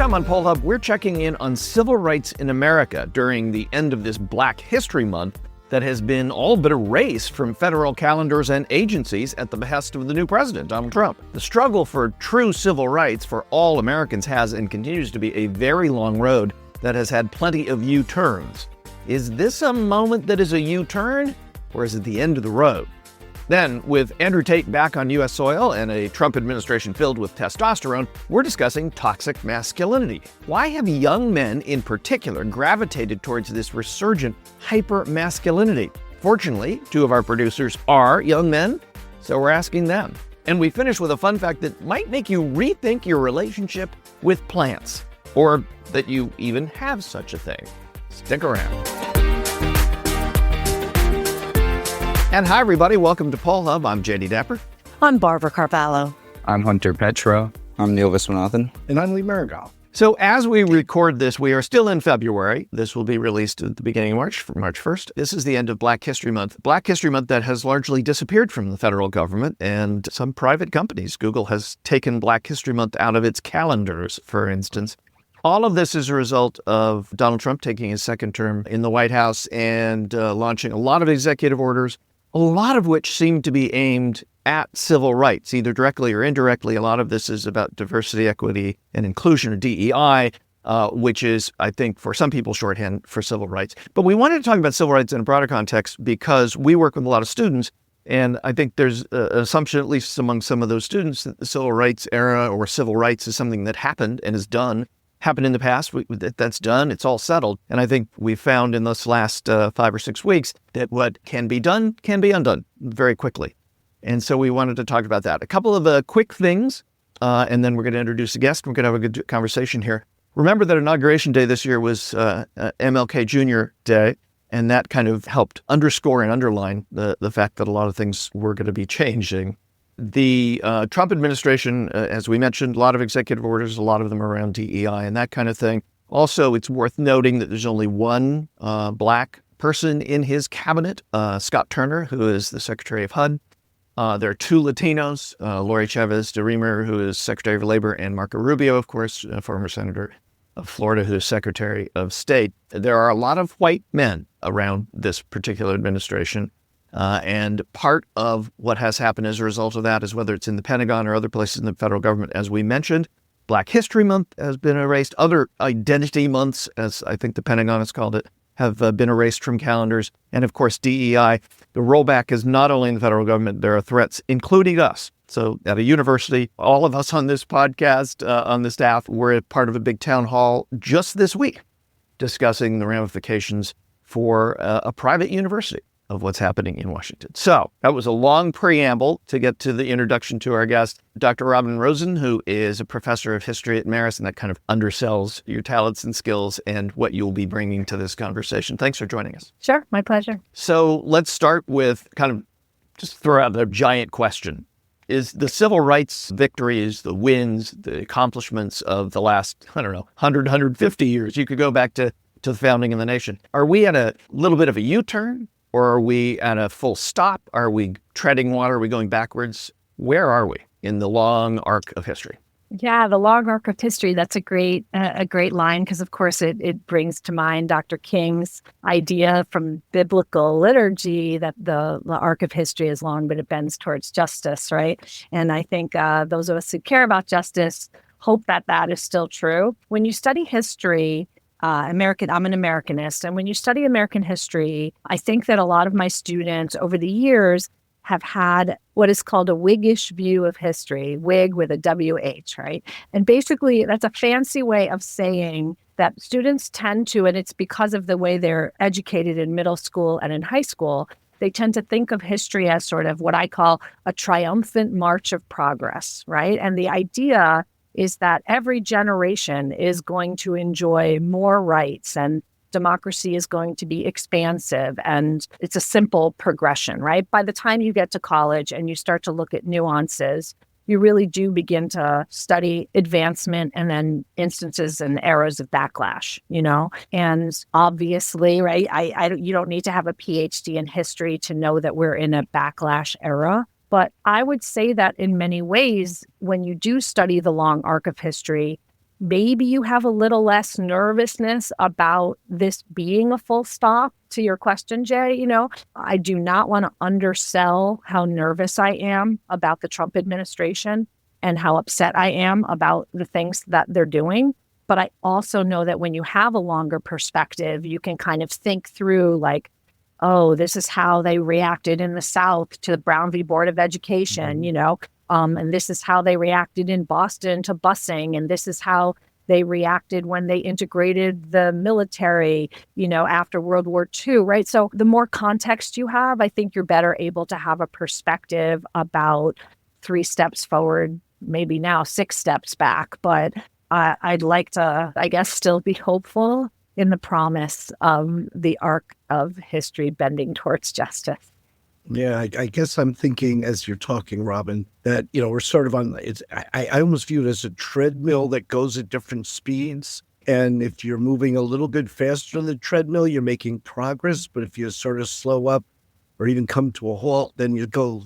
time on Poll Hub, we're checking in on civil rights in America during the end of this Black History Month that has been all but erased from federal calendars and agencies at the behest of the new president, Donald Trump. The struggle for true civil rights for all Americans has and continues to be a very long road that has had plenty of U-turns. Is this a moment that is a U-turn, or is it the end of the road? Then, with Andrew Tate back on U.S. soil and a Trump administration filled with testosterone, we're discussing toxic masculinity. Why have young men in particular gravitated towards this resurgent hyper-masculinity? Fortunately, two of our producers are young men, so we're asking them. And we finish with a fun fact that might make you rethink your relationship with plants, or that you even have such a thing. Stick around. And hi, everybody. Welcome to Poll Hub. I'm JD Dapper. I'm Barbara Carvalho. I'm Hunter Petro. I'm Neil Viswanathan. And I'm Lee Marigal. So as we record this, we are still in February. This will be released at the beginning of March 1st. This is the end of Black History Month. Black History Month that has largely disappeared from the federal government and some private companies. Google has taken Black History Month out of its calendars, for instance. All of this is a result of Donald Trump taking his second term in the White House and launching a lot of executive orders, a lot of which seem to be aimed at civil rights, either directly or indirectly. A lot of this is about diversity, equity, and inclusion, or DEI, which is, I think, for some people, shorthand for civil rights. But we wanted to talk about civil rights in a broader context because we work with a lot of students, and I think there's an assumption, at least among some of those students, that the civil rights era or civil rights is something that happened and is done. Happened in the past, that's done, it's all settled. And I think we found in this last 5 or 6 weeks that what can be done can be undone very quickly. And so we wanted to talk about that. A couple of quick things, and then we're going to introduce a guest. We're going to have a good conversation here. Remember that Inauguration Day this year was MLK Jr. Day, and that kind of helped underscore and underline the fact that a lot of things were going to be changing. The Trump administration, as we mentioned, a lot of executive orders, a lot of them around DEI and that kind of thing. Also, it's worth noting that there's only one black person in his cabinet, Scott Turner, who is the Secretary of HUD. There are two Latinos, Lori Chavez de Reamer, who is Secretary of Labor, and Marco Rubio, of course, former Senator of Florida, who is Secretary of State. There are a lot of white men around this particular administration. And part of what has happened as a result of that is whether it's in the Pentagon or other places in the federal government, as we mentioned, Black History Month has been erased. Other identity months, as I think the Pentagon has called it, have been erased from calendars. And of course, DEI, the rollback is not only in the federal government, there are threats, including us. So at a university, all of us on this podcast, on the staff, we're a part of a big town hall just this week discussing the ramifications for a private university of what's happening in Washington. So that was a long preamble to get to the introduction to our guest, Dr. Robyn Rosen, who is a professor of history at Marist, and that kind of undersells your talents and skills and what you'll be bringing to this conversation. Thanks for joining us. Sure, my pleasure. So let's start with kind of just throw out the giant question. Is the civil rights victories, the wins, the accomplishments of the last, 100, 150 years, you could go back to the founding of the nation. Are we at a little bit of a U-turn? Or are we at a full stop? Are we treading water? Are we going backwards? Where are we in the long arc of history? Yeah, the long arc of history. That's a great line because, of course, it brings to mind Dr. King's idea from biblical liturgy that the arc of history is long, but it bends towards justice, right? And I think those of us who care about justice hope that that is still true. When you study history, I'm an Americanist. And when you study American history, I think that a lot of my students over the years have had what is called a Whiggish view of history, Whig with a W-H, right? And basically, that's a fancy way of saying that students tend to, and it's because of the way they're educated in middle school and in high school, they tend to think of history as sort of what I call a triumphant march of progress, right? And the idea is that every generation is going to enjoy more rights and democracy is going to be expansive, and it's a simple progression, right? By the time you get to college and you start to look at nuances, you really do begin to study advancement and then instances and eras of backlash, And obviously, right, you don't need to have a PhD in history to know that we're in a backlash era. But I would say that in many ways, when you do study the long arc of history, maybe you have a little less nervousness about this being a full stop to your question, Jay. I do not want to undersell how nervous I am about the Trump administration and how upset I am about the things that they're doing. But I also know that when you have a longer perspective, you can kind of think through like, oh, this is how they reacted in the South to the Brown v. Board of Education, and this is how they reacted in Boston to busing, and this is how they reacted when they integrated the military, after World War II, right? So the more context you have, I think you're better able to have a perspective about 3 steps forward, maybe now 6 steps back. But I'd like to, I guess, still be hopeful in the promise of the arc of history bending towards justice. Yeah, I guess I'm thinking as you're talking, Robyn, that, we're sort of on, I almost view it as a treadmill that goes at different speeds. And if you're moving a little bit faster on the treadmill, you're making progress. But if you sort of slow up or even come to a halt, then you go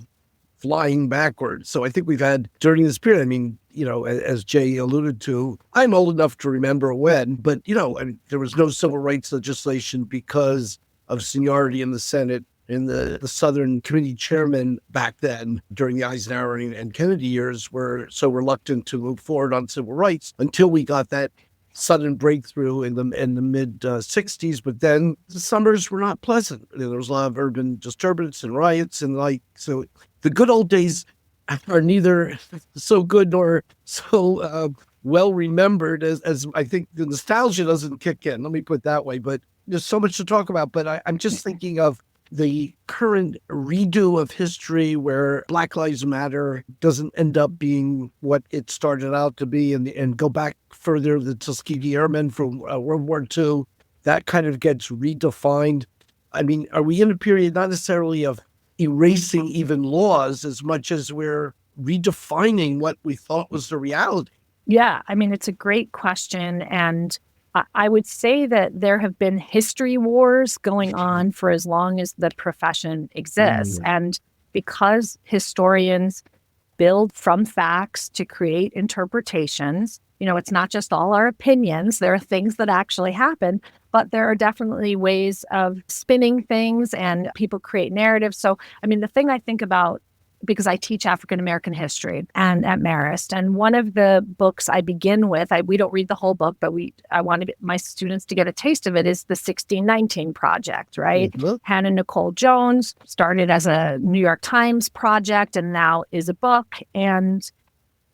flying backwards. So I think we've had during this period, as Jay alluded to, I'm old enough to remember when, but, there was no civil rights legislation because of seniority in the Senate. And the Southern Committee chairman back then, during the Eisenhower and Kennedy years, were so reluctant to move forward on civil rights until we got that sudden breakthrough in the mid 60s. But then the summers were not pleasant. There was a lot of urban disturbance and riots and so the good old days are neither so good nor so well remembered as I think the nostalgia doesn't kick in. Let me put it that way. But there's so much to talk about. But I'm just thinking of the current redo of history where Black Lives Matter doesn't end up being what it started out to be and go back further, the Tuskegee Airmen from World War II, that kind of gets redefined. I mean, are we in a period not necessarily of erasing even laws as much as we're redefining what we thought was the reality? Yeah, it's a great question. And I would say that there have been history wars going on for as long as the profession exists. And because historians build from facts to create interpretations, it's not just all our opinions. There are things that actually happen, but there are definitely ways of spinning things and people create narratives. So, the thing I think about, because I teach African-American history and at Marist. And one of the books I begin with, we don't read the whole book, but I wanted my students to get a taste of it, is the 1619 Project, right? Mm-hmm. Hannah Nicole Jones started as a New York Times project and now is a book. And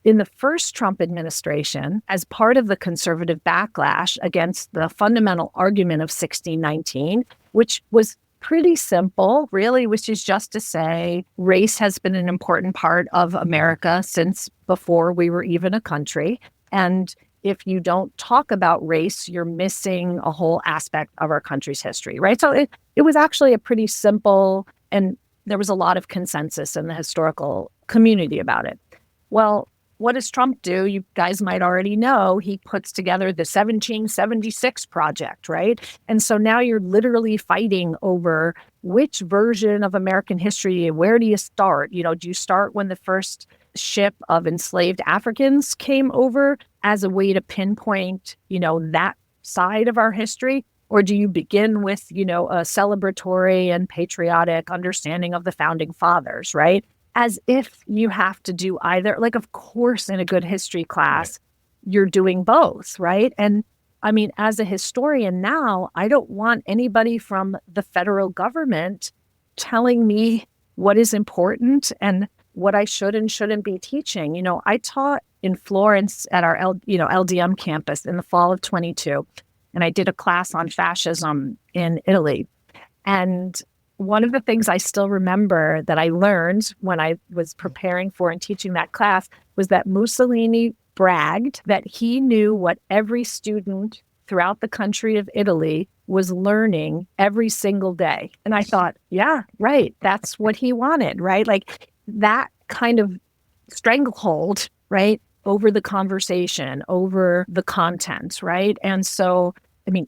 in the first Trump administration, as part of the conservative backlash against the fundamental argument of 1619, which was pretty simple, really, which is just to say race has been an important part of America since before we were even a country. And if you don't talk about race, you're missing a whole aspect of our country's history, right? So it was actually a pretty simple, and there was a lot of consensus in the historical community about it. Well, what does Trump do? You guys might already know he puts together the 1776 Project, right? And so now you're literally fighting over which version of American history, where do you start? Do you start when the first ship of enslaved Africans came over as a way to pinpoint, that side of our history? Or do you begin with, a celebratory and patriotic understanding of the founding fathers, right? As if you have to do either. Like, of course, in a good history class, you're doing both, right? And as a historian now, I don't want anybody from the federal government telling me what is important and what I should and shouldn't be teaching. I taught in Florence at our LDM campus in the fall of 22, and I did a class on fascism in Italy. And one of the things I still remember that I learned when I was preparing for and teaching that class was that Mussolini bragged that he knew what every student throughout the country of Italy was learning every single day. And I thought, yeah, right. That's what he wanted, right? Like that kind of stranglehold, right, over the conversation, over the content, right? And so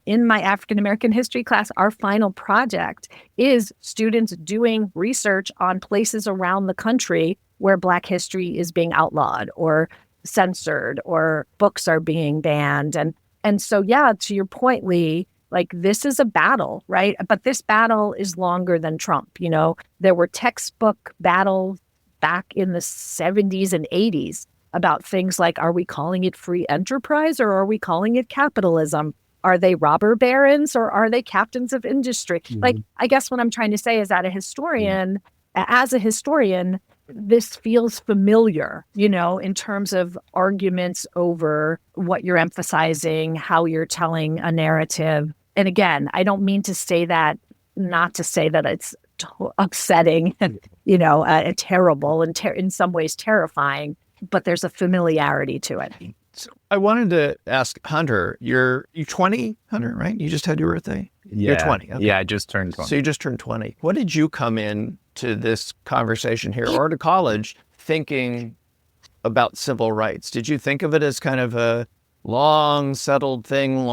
in my African-American history class, our final project is students doing research on places around the country where Black history is being outlawed or censored or books are being banned. And so, yeah, to your point, Lee, like this is a battle, right? But this battle is longer than Trump. You know, there were textbook battles back in the 70s and 80s about things like, are we calling it free enterprise or are we calling it capitalism? Are they robber barons or are they captains of industry? Like, I guess what I'm trying to say is that as a historian, this feels familiar, you know, in terms of arguments over what you're emphasizing, how you're telling a narrative. And again, I don't mean to say that, not to say that it's upsetting and, you know, terrible and in some ways terrifying, but there's a familiarity to it. So I wanted to ask Hunter, you're 20, Hunter, right? You just had your birthday? Yeah. You're 20. Okay. Yeah, I just turned 20. So you just turned 20. What did you come in to this conversation here or to college thinking about civil rights? Did you think of it as kind of a long settled thing,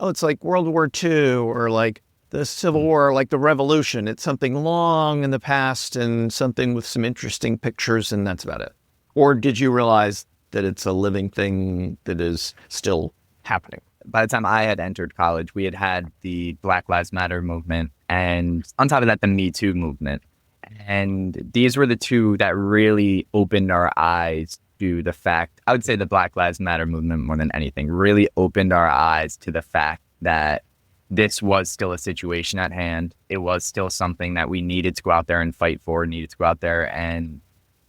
it's like World War II or like the Civil War, like the Revolution? It's something long in the past and something with some interesting pictures and that's about it. Or did you realize that it's a living thing that is still happening? By the time I had entered college, we had the Black Lives Matter movement, and on top of that, the Me Too movement. And these were the two that really opened our eyes to the fact, I would say the Black Lives Matter movement more than anything, really opened our eyes to the fact that this was still a situation at hand. It was still something that we needed to go out there and fight for, needed to go out there, and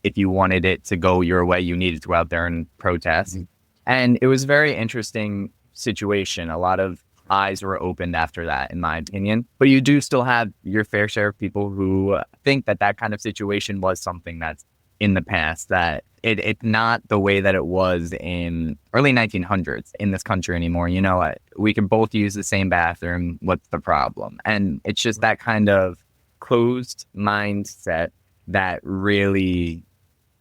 if you wanted it to go your way, you needed to go out there and protest. And it was a very interesting situation. A lot of eyes were opened after that, in my opinion. But you do still have your fair share of people who think that that kind of situation was something that's in the past, that it's not the way that it was in early 1900s in this country anymore. You know, we can both use the same bathroom. What's the problem? And it's just that kind of closed mindset that really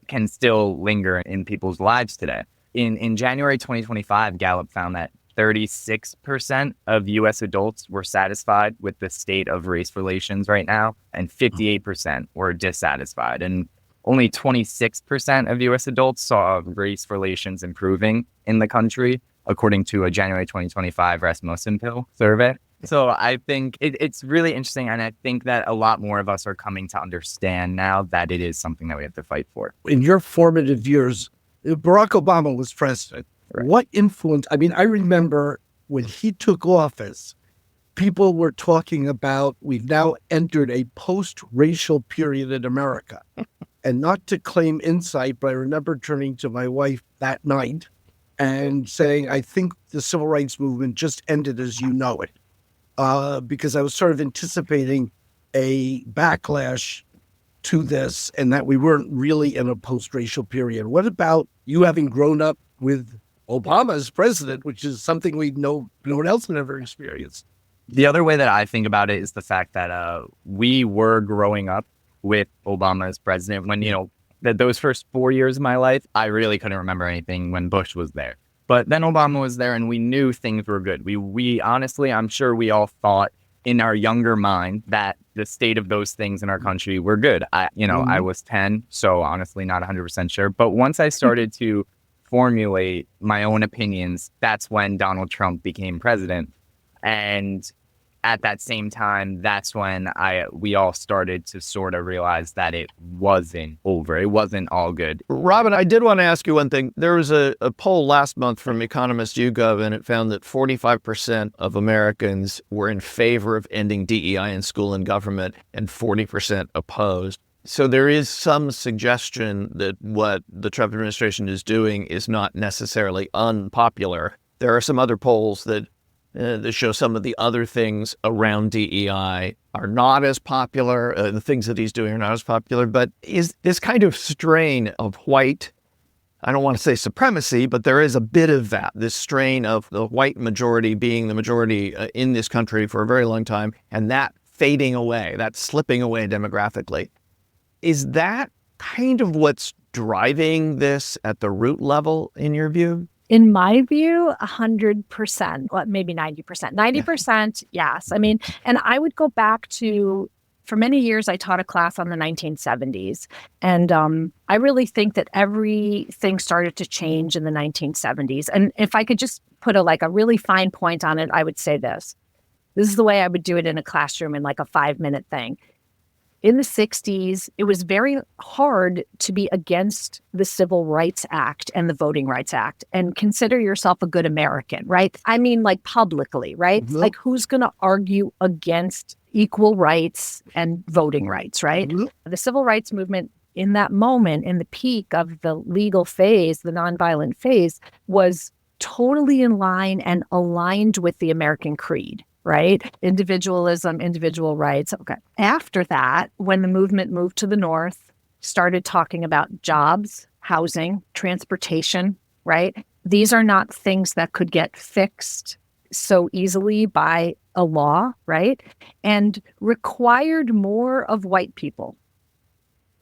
can still linger in people's lives today. In January 2025, Gallup found that 36% of U.S. adults were satisfied with the state of race relations right now, and 58% were dissatisfied. And only 26% of U.S. adults saw race relations improving in the country, according to a January 2025 Rasmussen Poll survey. So I think it's really interesting, and I think that a lot more of us are coming to understand now that it is something that we have to fight for. In your formative years, Barack Obama was president. Right. What influence? I mean, I remember when he took office, people were talking about we've now entered a post-racial period in America. And not to claim insight, but I remember turning to my wife that night and saying, I think the civil rights movement just ended as you know it. Because I was sort of anticipating a backlash to this and that we weren't really in a post-racial period. What about you having grown up with Obama as president, which is something no one else had ever experienced? The other way that I think about it is the fact that we were growing up with Obama as president when, those first 4 years of my life, I really couldn't remember anything when Bush was there. But then Obama was there and we knew things were good. We honestly, I'm sure we all thought in our younger mind that the state of those things in our country were good. I was 10, so honestly not 100% sure. But once I started to formulate my own opinions, that's when Donald Trump became president. And at that same time, that's when we all started to sort of realize that it wasn't over. It wasn't all good. Robyn, I did want to ask you one thing. There was a poll last month from Economist YouGov, and it found that 45% of Americans were in favor of ending DEI in school and government, and 40% opposed. So there is some suggestion that what the Trump administration is doing is not necessarily unpopular. There are some other polls that show some of the other things around DEI are not as popular. The things that he's doing are not as popular. But is this kind of strain of white, I don't want to say supremacy, but there is a bit of that, this strain of the white majority being the majority in this country for a very long time, and that fading away, that slipping away demographically. Is that kind of what's driving this at the root level, in your view? In my view, 100%, well, maybe 90%. 90%, yes. I mean, and I would go back to For many years, I taught a class on the 1970s. And I really think that everything started to change in the 1970s. And if I could just put a really fine point on it, I would say this. This is the way I would do it in a classroom in like a 5-minute thing. In the 60s, it was very hard to be against the Civil Rights Act and the Voting Rights Act and consider yourself a good American, right? I mean, like publicly, right? Mm-hmm. Like who's going to argue against equal rights and voting rights, right? Mm-hmm. The Civil Rights Movement in that moment, in the peak of the legal phase, the nonviolent phase, was totally in line and aligned with the American creed. Right? Individualism, individual rights. Okay. After that, when the movement moved to the North, started talking about jobs, housing, transportation, right? These are not things that could get fixed so easily by a law, right? And required more of white people,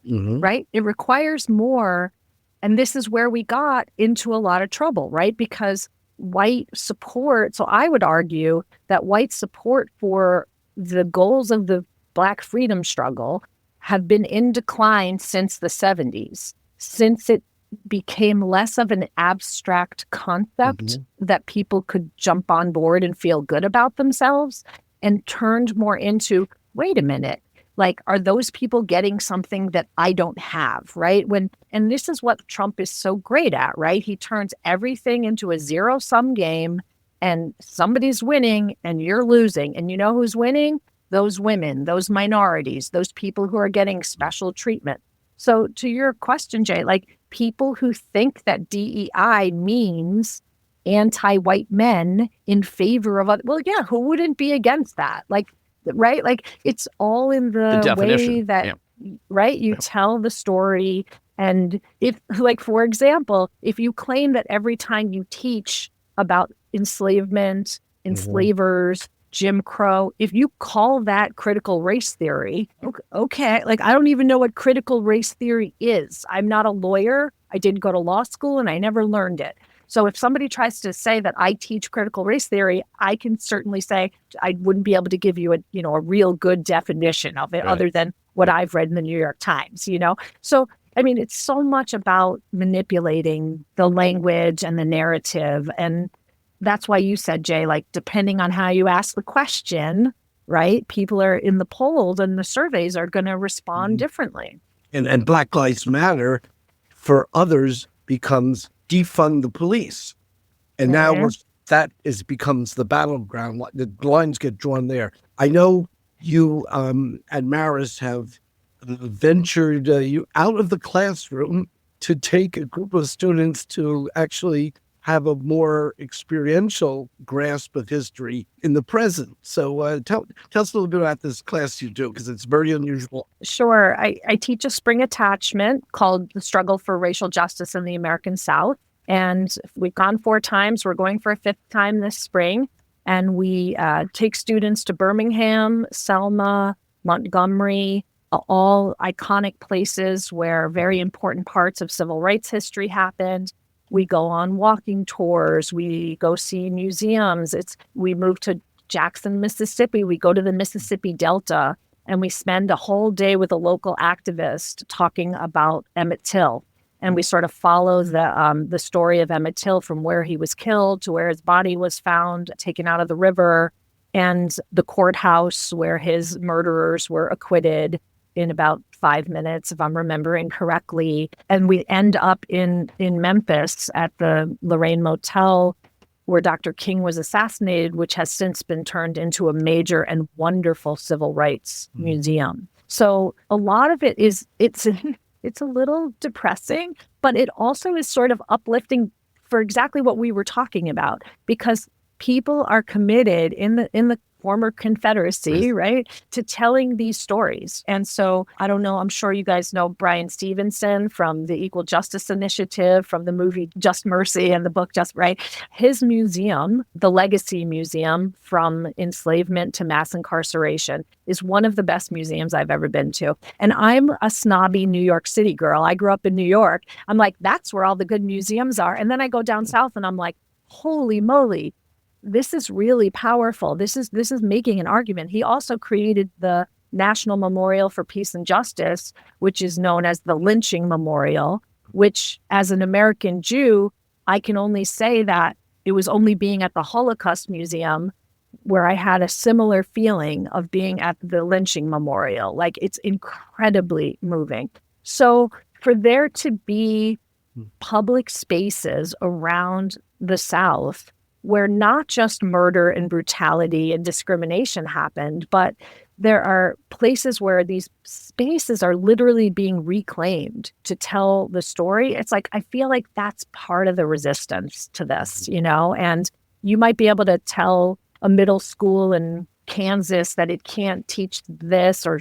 right? It requires more. And this is where we got into a lot of trouble, right? Because white support, so I would argue that white support for the goals of the Black freedom struggle have been in decline since the 70s, since it became less of an abstract concept that people could jump on board and feel good about themselves, and turned more into, wait a minute, like, are those people getting something that I don't have, right? And this is what Trump is so great at, right? He turns everything into a zero-sum game, and somebody's winning and you're losing. And you know who's winning? Those women, those minorities, those people who are getting special treatment. So to your question, Jay, like people who think that DEI means anti-white men in favor of other, well, yeah, who wouldn't be against that? Like, right? Like it's all in the way that, right? You tell the story. And if, like, for example, if you claim that every time you teach about enslavement, enslavers, Jim Crow, if you call that critical race theory, okay, like I don't even know what critical race theory is. I'm not a lawyer. I didn't go to law school and I never learned it. So if somebody tries to say that I teach critical race theory, I can certainly say I wouldn't be able to give you a real good definition of it other than what I've read in the New York Times, So, I mean, it's so much about manipulating the language and the narrative. And that's why you said, Jay, like, depending on how you ask the question, right? People are in the polls and the surveys are going to respond differently. And Black Lives Matter for others becomes defund the police. And now that becomes the battleground. The lines get drawn there. I know you at Marist have ventured you out of the classroom to take a group of students to actually have a more experiential grasp of history in the present. So tell us a little bit about this class you do, because it's very unusual. Sure. I teach a spring attachment called The Struggle for Racial Justice in the American South. And we've gone 4 times. We're going for a 5th time this spring. And we take students to Birmingham, Selma, Montgomery, all iconic places where very important parts of civil rights history happened. We go on walking tours. We go see museums. We move to Jackson, Mississippi. We go to the Mississippi Delta, and we spend a whole day with a local activist talking about Emmett Till. And we sort of follow the story of Emmett Till from where he was killed to where his body was found, taken out of the river, and the courthouse where his murderers were acquitted in about 5 minutes, if I'm remembering correctly. And we end up in Memphis at the Lorraine Motel where Dr. King was assassinated, which has since been turned into a major and wonderful civil rights museum. So a lot of it it's a little depressing, but it also is sort of uplifting for exactly what we were talking about, because people are committed in the former Confederacy, right, to telling these stories. And so, I don't know, I'm sure you guys know Brian Stevenson from the Equal Justice Initiative, from the movie Just Mercy and the book Just, right? His museum, the Legacy Museum, from enslavement to mass incarceration, is one of the best museums I've ever been to. And I'm a snobby New York City girl. I grew up in New York. I'm like, that's where all the good museums are. And then I go down south and I'm like, holy moly, this is really powerful. This is making an argument. He also created the National Memorial for Peace and Justice, which is known as the Lynching Memorial, which as an American Jew, I can only say that it was only being at the Holocaust Museum where I had a similar feeling of being at the Lynching Memorial. Like, it's incredibly moving. So for there to be public spaces around the South where not just murder and brutality and discrimination happened, but there are places where these spaces are literally being reclaimed to tell the story. It's like, I feel like that's part of the resistance to this, and you might be able to tell a middle school in Kansas that it can't teach this, or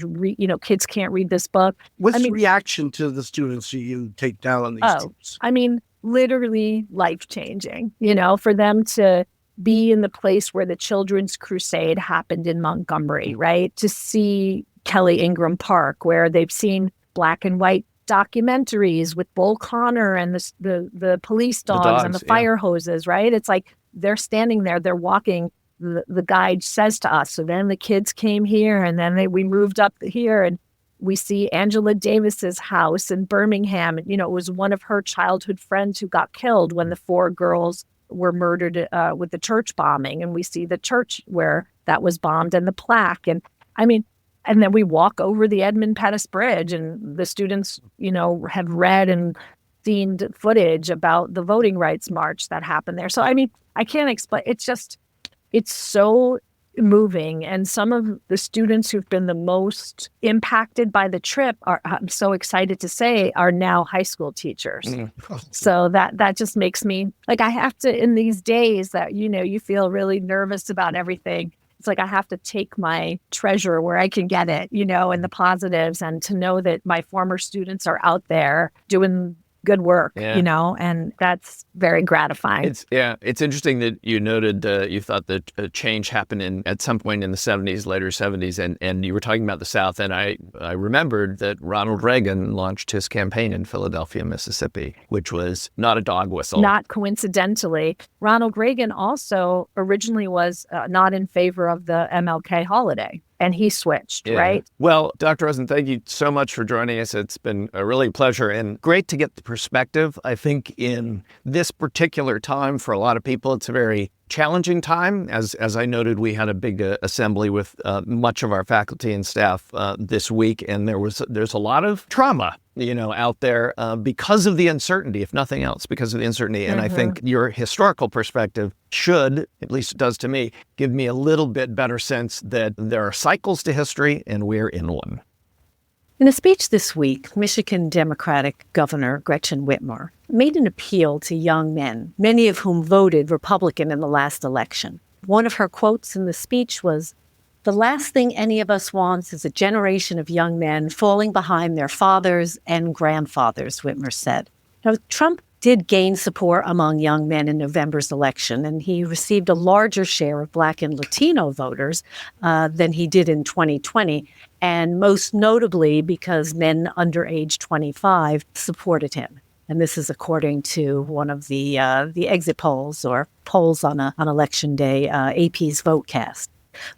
kids can't read this book. What's the reaction to the students you take down on these teams? I mean, literally life-changing, for them to be in the place where the Children's Crusade happened in Montgomery, right? To see Kelly Ingram Park, where they've seen black and white documentaries with Bull Connor and the police dogs and the fire hoses, right? It's like they're standing there, they're walking. The guide says to us, so then the kids came here, and then we moved up here, and we see Angela Davis's house in Birmingham. It was one of her childhood friends who got killed when the 4 girls were murdered with the church bombing. And we see the church where that was bombed and the plaque. And then we walk over the Edmund Pettus Bridge, and the students, have read and seen footage about the voting rights march that happened there. So, I can't explain. It's so moving. And some of the students who've been the most impacted by the trip I'm so excited to say, are now high school teachers. So that just makes me like, I have to, in these days that, you feel really nervous about everything. It's like, I have to take my treasure where I can get it, and the positives, and to know that my former students are out there doing good work, and that's very gratifying. It's interesting that you noted you thought that a change happened at some point in the 70s, later 70s, and you were talking about the South, and I remembered that Ronald Reagan launched his campaign in Philadelphia, Mississippi, which was not a dog whistle. Not coincidentally, Ronald Reagan also originally was not in favor of the MLK holiday. And he switched, right? Well, Dr. Rosen, thank you so much for joining us. It's been a really pleasure and great to get the perspective. I think in this particular time, for a lot of people, it's a very challenging time. As I noted, we had a big assembly with much of our faculty and staff this week, and there's a lot of trauma, out there because of the uncertainty, if nothing else, because of the uncertainty. And I think your historical perspective should, at least it does to me, give me a little bit better sense that there are cycles to history and we're in one. In a speech this week, Michigan Democratic Governor Gretchen Whitmer made an appeal to young men, many of whom voted Republican in the last election. One of her quotes in the speech was, "The last thing any of us wants is a generation of young men falling behind their fathers and grandfathers," Whitmer said. Now, Trump did gain support among young men in November's election, and he received a larger share of Black and Latino voters than he did in 2020, and most notably because men under age 25 supported him. And this is according to one of the exit polls, or polls on election day, AP's VoteCast.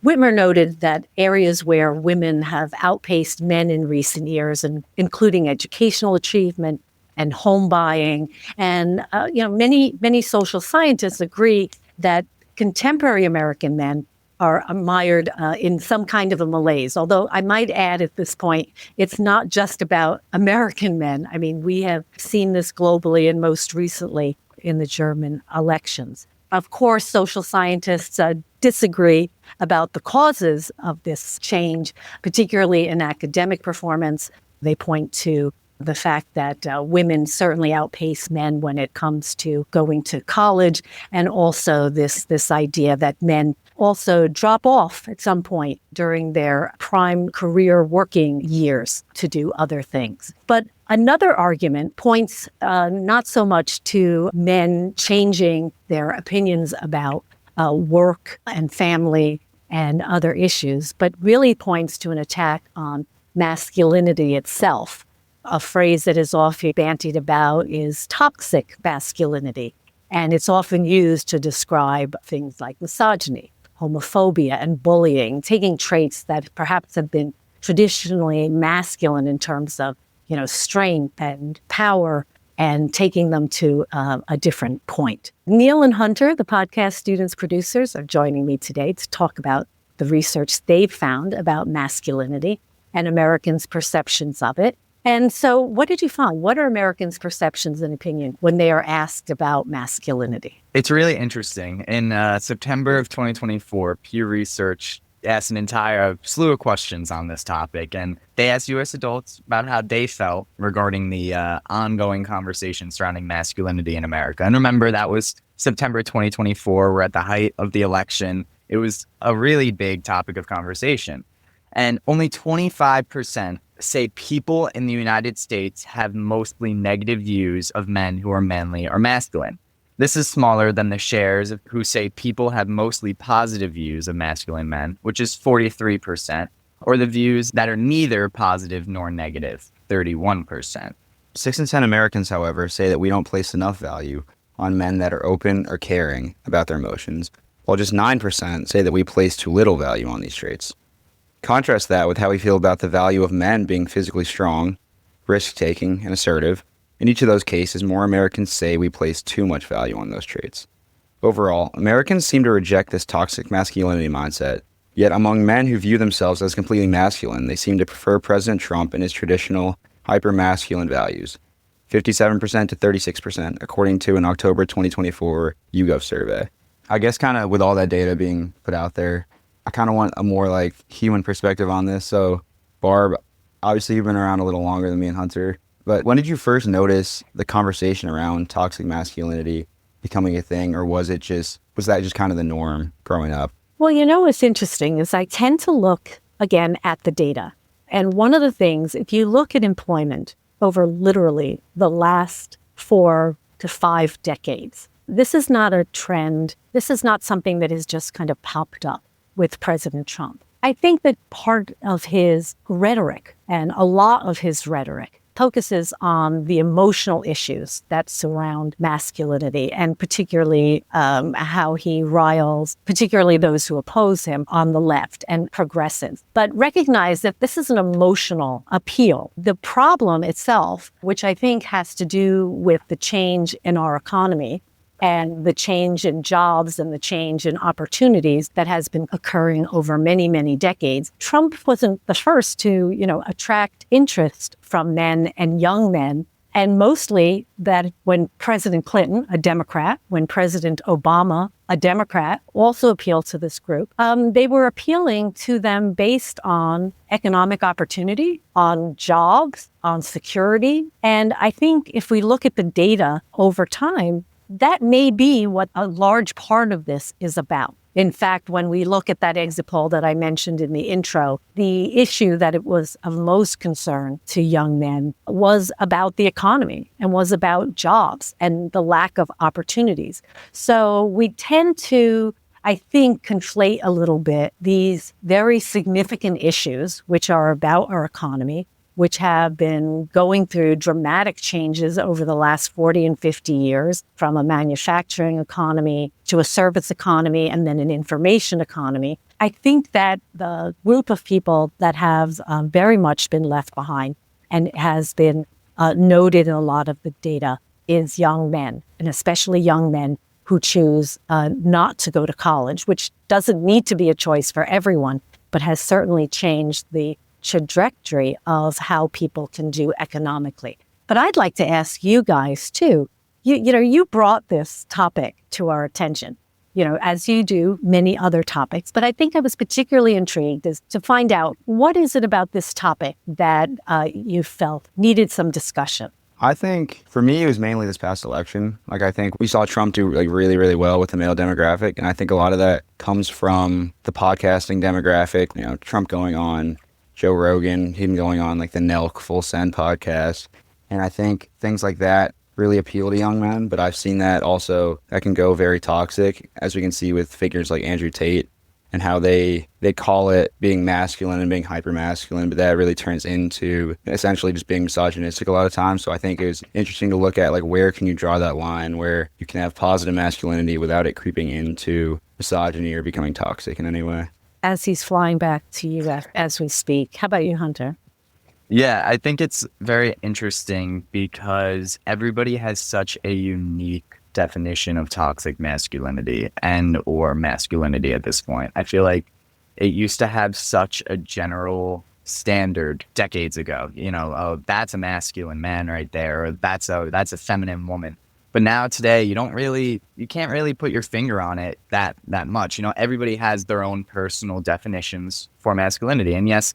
Whitmer noted that areas where women have outpaced men in recent years, and including educational achievement and home buying, and many social scientists agree that contemporary American men are mired in some kind of a malaise. Although I might add at this point, it's not just about American men. I mean, we have seen this globally, and most recently in the German elections. Of course, social scientists disagree about the causes of this change, particularly in academic performance. They point to the fact that women certainly outpace men when it comes to going to college, and also this idea that men also drop off at some point during their prime career working years to do other things. But another argument points not so much to men changing their opinions about work and family and other issues, but really points to an attack on masculinity itself. A phrase that is often bandied about is toxic masculinity, and it's often used to describe things like misogyny, homophobia, and bullying, taking traits that perhaps have been traditionally masculine in terms of, strength and power, and taking them to a different point. Neil and Hunter, the podcast students producers, are joining me today to talk about the research they've found about masculinity and Americans' perceptions of it. And so what did you find? What are Americans' perceptions and opinion when they are asked about masculinity? It's really interesting. In September of 2024, Pew Research asked an entire slew of questions on this topic, and they asked U.S. adults about how they felt regarding the ongoing conversation surrounding masculinity in America. And remember, that was September 2024. We're at the height of the election. It was a really big topic of conversation. And only 25% say people in the United States have mostly negative views of men who are manly or masculine. This is smaller than the shares of who say people have mostly positive views of masculine men, which is 43%, or the views that are neither positive nor negative, 31%. 6 in 10 Americans, however, say that we don't place enough value on men that are open or caring about their emotions, while just 9% say that we place too little value on these traits. Contrast that with how we feel about the value of men being physically strong, risk-taking, and assertive. In each of those cases, more Americans say we place too much value on those traits. Overall, Americans seem to reject this toxic masculinity mindset, yet among men who view themselves as completely masculine, they seem to prefer President Trump and his traditional hyper-masculine values, 57% to 36%, according to an October 2024 YouGov survey. I guess kind of with all that data being put out there, I kind of want a more human perspective on this. So, Barb, obviously you've been around a little longer than me and Hunter, but when did you first notice the conversation around toxic masculinity becoming a thing, or was that just kind of the norm growing up? Well, what's interesting is I tend to look again at the data. And one of the things, if you look at employment over literally the last 4 to 5 decades, this is not a trend. This is not something that has just kind of popped up with President Trump. I think that part of his rhetoric, and a lot of his rhetoric, focuses on the emotional issues that surround masculinity, and particularly how he riles, particularly those who oppose him on the left and progressives. But recognize that this is an emotional appeal. The problem itself, which I think has to do with the change in our economy, and the change in jobs and the change in opportunities that has been occurring over many, many decades. Trump wasn't the first to, attract interest from men and young men. And mostly that when President Clinton, a Democrat, when President Obama, a Democrat, also appealed to this group, they were appealing to them based on economic opportunity, on jobs, on security. And I think if we look at the data over time, that may be what a large part of this is about. In fact, when we look at that exit poll that I mentioned in the intro, the issue that it was of most concern to young men was about the economy and was about jobs and the lack of opportunities. So we tend to, I think, conflate a little bit these very significant issues, which are about our economy, which have been going through dramatic changes over the last 40 and 50 years, from a manufacturing economy to a service economy and then an information economy. I think that the group of people that have very much been left behind and has been noted in a lot of the data is young men, and especially young men who choose not to go to college, which doesn't need to be a choice for everyone, but has certainly changed the trajectory of how people can do economically. But I'd like to ask you guys too. You brought this topic to our attention, as you do many other topics. But I think I was particularly intrigued as to find out, what is it about this topic that you felt needed some discussion? I think for me, it was mainly this past election. I think we saw Trump do really, really well with the male demographic. And I think a lot of that comes from the podcasting demographic, Trump going on Joe Rogan, him going on the Nelk Full Send podcast. And I think things like that really appeal to young men. But I've seen that also, that can go very toxic, as we can see with figures like Andrew Tate and how they call it being masculine and being hyper-masculine, but that really turns into essentially just being misogynistic a lot of times. So I think it was interesting to look at where can you draw that line where you can have positive masculinity without it creeping into misogyny or becoming toxic in any way. as he's flying back to you as we speak. How about you, Hunter? Yeah, I think it's very interesting because everybody has such a unique definition of toxic masculinity and or masculinity at this point. I feel like it used to have such a general standard decades ago. Oh, that's a masculine man right there, or that's a feminine woman. But now today, you can't really put your finger on it that much. Everybody has their own personal definitions for masculinity. And yes,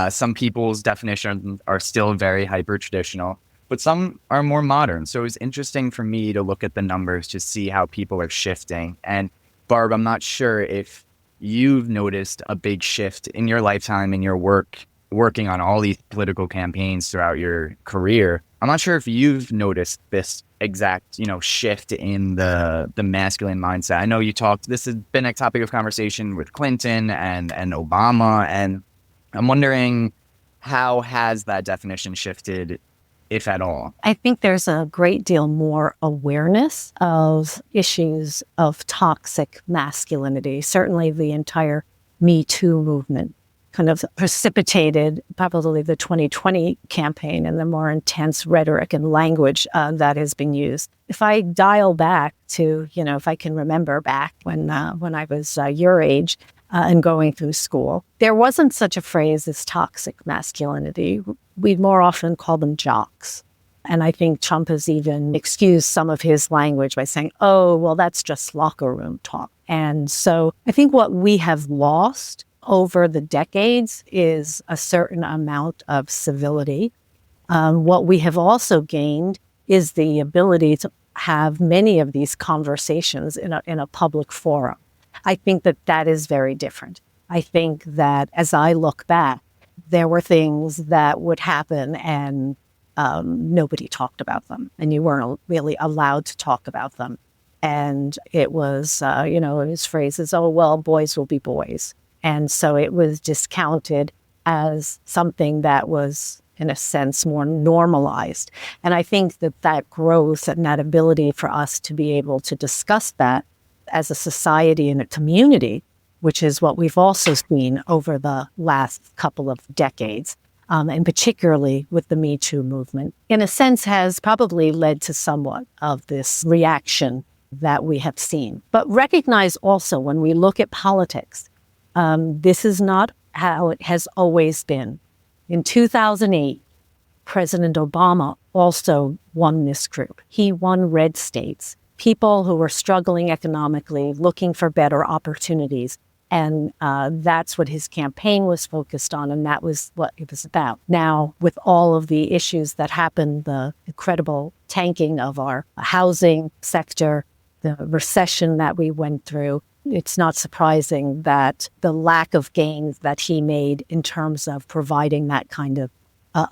some people's definitions are still very hyper traditional, but some are more modern. So it's interesting for me to look at the numbers to see how people are shifting. And Barb, I'm not sure if you've noticed a big shift in your lifetime in your working on all these political campaigns throughout your career. I'm not sure if you've noticed this exact, shift in the masculine mindset. I know this has been a topic of conversation with Clinton and Obama, and I'm wondering, how has that definition shifted, if at all? I think there's a great deal more awareness of issues of toxic masculinity. Certainly the entire Me Too movement kind of precipitated probably the 2020 campaign and the more intense rhetoric and language that has been used. If I dial back to, if I can remember back when I was your age and going through school, there wasn't such a phrase as toxic masculinity. We'd more often call them jocks. And I think Trump has even excused some of his language by saying, oh, well, that's just locker room talk. And so I think what we have lost over the decades is a certain amount of civility. What we have also gained is the ability to have many of these conversations in a public forum. I think that is very different. I think that as I look back, there were things that would happen and nobody talked about them, and you weren't really allowed to talk about them. And it was, his phrases, oh, well, boys will be boys. And so it was discounted as something that was, in a sense, more normalized. And I think that growth and that ability for us to be able to discuss that as a society and a community, which is what we've also seen over the last couple of decades, and particularly with the Me Too movement, in a sense has probably led to somewhat of this reaction that we have seen. But recognize also when we look at politics, this is not how it has always been. In 2008, President Obama also won this group. He won red states, people who were struggling economically, looking for better opportunities. And that's what his campaign was focused on, and that was what it was about. Now, with all of the issues that happened, the incredible tanking of our housing sector, the recession that we went through, it's not surprising that the lack of gains that he made in terms of providing that kind of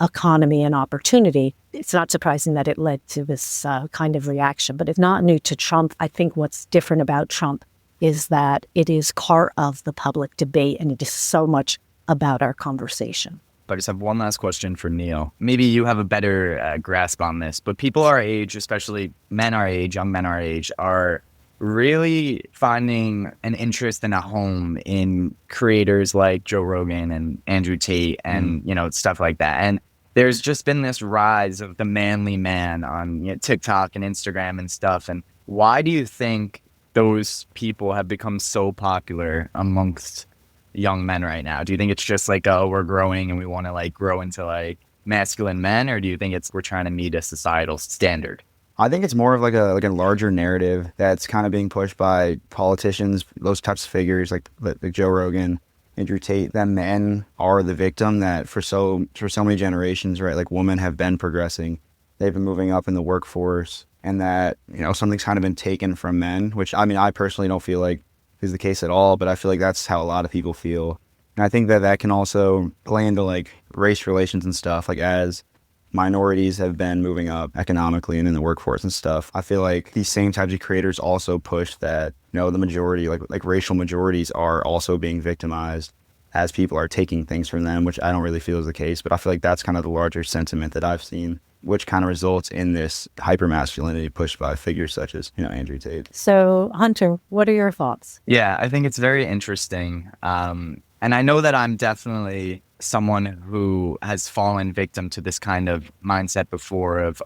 economy and opportunity, it's not surprising that it led to this kind of reaction. But it's not new to Trump. I think what's different about Trump is that it is part of the public debate, and it is so much about our conversation. I just have one last question for Neil. Maybe you have a better grasp on this, but people our age, especially men our age, young men our age, are really finding an interest and a home in creators like Joe Rogan and Andrew Tate and, stuff like that. And there's just been this rise of the manly man on TikTok and Instagram and stuff. And why do you think those people have become so popular amongst young men right now? Do you think it's just like, oh, we're growing and we want to grow into masculine men, or do you think we're trying to meet a societal standard? I think it's more of a larger narrative that's kind of being pushed by politicians, those types of figures like Joe Rogan, Andrew Tate, that men are the victim, that for so many generations, right, women have been progressing. They've been moving up in the workforce, and that, something's kind of been taken from men, which I personally don't feel like is the case at all, but I feel like that's how a lot of people feel. And I think that can also play into race relations and stuff, as minorities have been moving up economically and in the workforce and stuff. I feel like these same types of creators also push that, the majority, like racial majorities are also being victimized as people are taking things from them, which I don't really feel is the case. But I feel like that's kind of the larger sentiment that I've seen. which kind of results in this hypermasculinity pushed by figures such as, Andrew Tate. So, Hunter, what are your thoughts? Yeah, I think it's very interesting. And I know that I'm definitely someone who has fallen victim to this kind of mindset before of,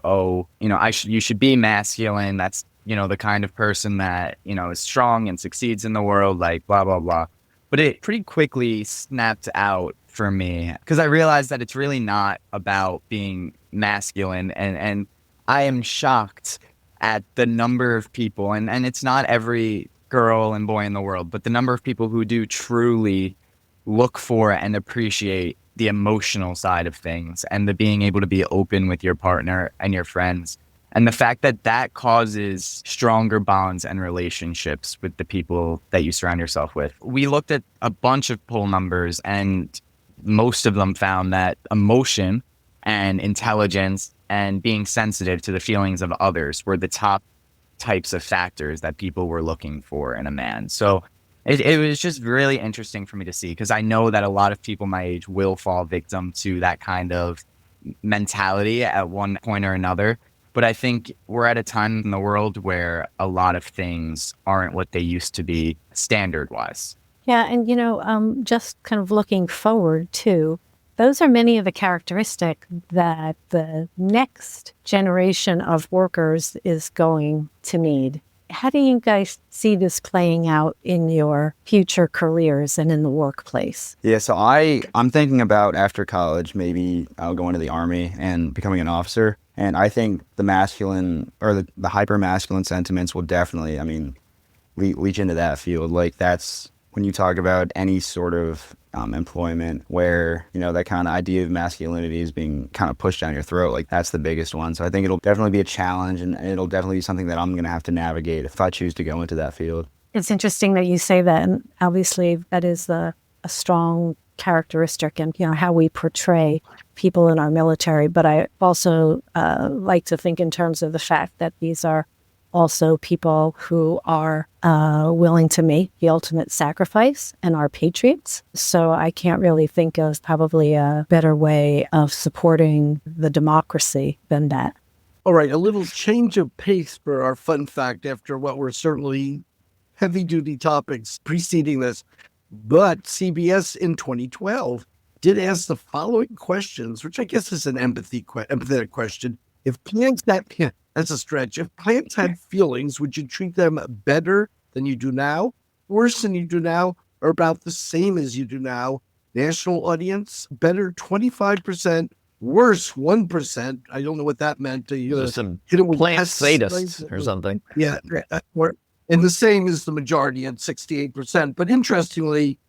you should be masculine. That's, the kind of person that, is strong and succeeds in the world, like blah, blah, blah. But it pretty quickly snapped out for me because I realized that it's really not about being masculine. And I am shocked at the number of people, and it's not every girl and boy in the world, but the number of people who do truly look for and appreciate the emotional side of things and the being able to be open with your partner and your friends. And the fact that that causes stronger bonds and relationships with the people that you surround yourself with. We looked at a bunch of poll numbers, and most of them found that emotion and intelligence and being sensitive to the feelings of others were the top types of factors that people were looking for in a man. So it was just really interesting for me to see, because I know that a lot of people my age will fall victim to that kind of mentality at one point or another. But I think we're at a time in the world where a lot of things aren't what they used to be standard-wise. Yeah, and just kind of looking forward too, those are many of the characteristics that the next generation of workers is going to need. How do you guys see this playing out in your future careers and in the workplace? Yeah, so I'm thinking about after college, maybe I'll go into the Army and becoming an officer. And I think the masculine or the hyper masculine sentiments will definitely, reach into that field. Like that's when you talk about any sort of employment where, that kind of idea of masculinity is being kind of pushed down your throat. Like that's the biggest one. So I think it'll definitely be a challenge, and it'll definitely be something that I'm going to have to navigate if I choose to go into that field. It's interesting that you say that. And obviously that is a strong characteristic and how we portray people in our military. But I also like to think in terms of the fact that these are also people who are willing to make the ultimate sacrifice and are patriots. So I can't really think of probably a better way of supporting the democracy than that. All right, a little change of pace for our fun fact after what were certainly heavy-duty topics preceding this. But CBS in 2012 did ask the following questions, which I guess is an empathetic question. If plants that's a stretch. If plants had feelings, would you treat them better than you do now, worse than you do now, or about the same as you do now? National audience, better 25%, worse 1%. I don't know what that meant. Some hit it with plant pesticides sadists or something. Yeah, and the same is the majority at 68%. But interestingly,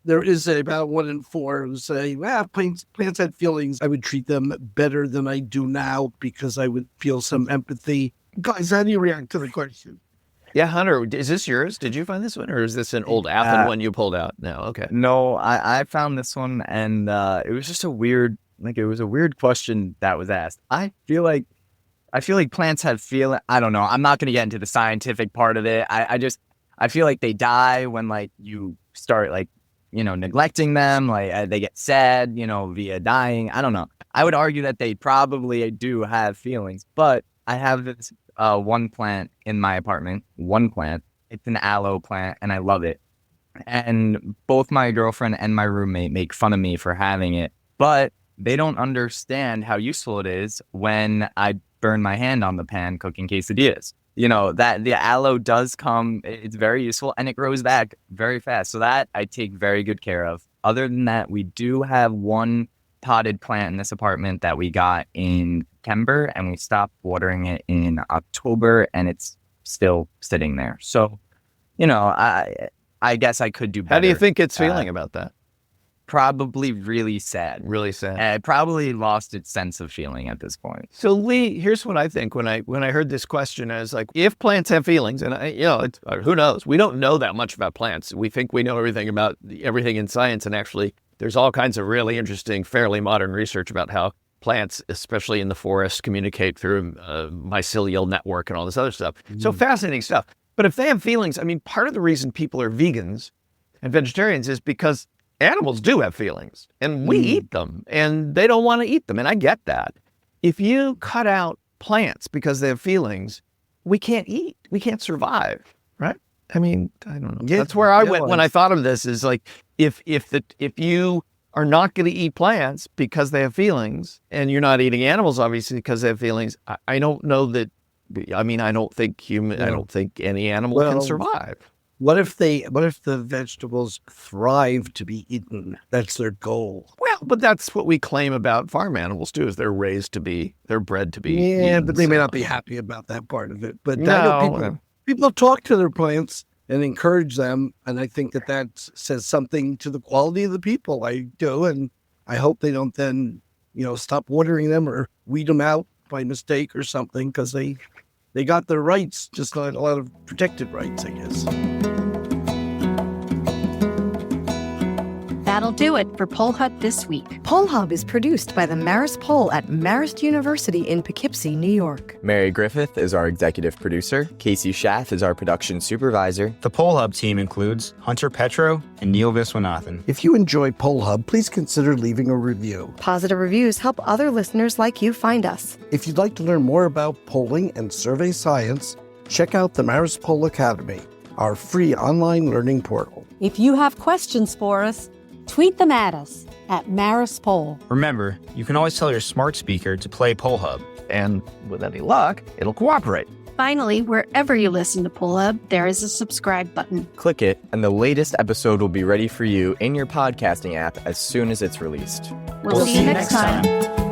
there is about 1 in 4 who say, plants had feelings. I would treat them better than I do now because I would feel some empathy. Guys, how do you react to the question? Yeah, Hunter, is this yours? Did you find this one, or is this an old Athens one you pulled out? No, okay. No, I found this one, and it was just a weird question that was asked. I feel like plants have feeling. I don't know. I'm not going to get into the scientific part of it. I feel like they die when you start neglecting them, they get sad, via dying. I don't know. I would argue that they probably do have feelings, but I have this one plant in my apartment. One plant. It's an aloe plant, and I love it. And both my girlfriend and my roommate make fun of me for having it, but they don't understand how useful it is when I burn my hand on the pan cooking quesadillas. That the aloe does come, it's very useful, and it grows back very fast. So that I take very good care of. Other than that, we do have one potted plant in this apartment that we got in September, and we stopped watering it in October, and it's still sitting there. So, I guess I could do better. How do you think it's feeling about that? Probably really sad. Really sad. It probably lost its sense of feeling at this point. So Lee, here's what I think when I heard this question. I was like, if plants have feelings, and who knows? We don't know that much about plants. We think we know everything about everything in science, and actually, there's all kinds of really interesting, fairly modern research about how plants, especially in the forest, communicate through mycelial network and all this other stuff. So fascinating stuff. But if they have feelings, part of the reason people are vegans and vegetarians is because animals do have feelings, and we eat them, and they don't want to eat them, and I get that. if you cut out plants because they have feelings, we can't eat. We can't survive, right? I mean, I don't know. Yeah, That's where I yeah, went when I thought of this. Is like if you are not going to eat plants because they have feelings, and you're not eating animals obviously because they have feelings, I don't know that. I mean, I don't think I don't think any animal can survive. What if the vegetables thrive to be eaten? That's their goal. Well, but that's what we claim about farm animals too, is they're bred to be. Yeah, eaten, but they may so. not be happy about that part of it. But I No, know people talk to their plants and encourage them, and I think that says something to the quality of the people. I do, and I hope they don't then, stop watering them or weed them out by mistake or something, because they got their rights, just not a lot of protected rights, I guess. That'll do it for Poll Hut this week. Poll Hub is produced by the Marist Poll at Marist University in Poughkeepsie, New York. Mary Griffith is our executive producer. Casey Schaff is our production supervisor. The Poll Hub team includes Hunter Petro and Neil Viswanathan. If you enjoy Poll Hub, please consider leaving a review. Positive reviews help other listeners like you find us. If you'd like to learn more about polling and survey science, check out the Marist Poll Academy, our free online learning portal. If you have questions for us, tweet them at us at Marist Poll. Remember, you can always tell your smart speaker to play Poll Hub. And with any luck, it'll cooperate. Finally, wherever you listen to Poll Hub, there is a subscribe button. Click it, and the latest episode will be ready for you in your podcasting app as soon as it's released. We'll see you next time.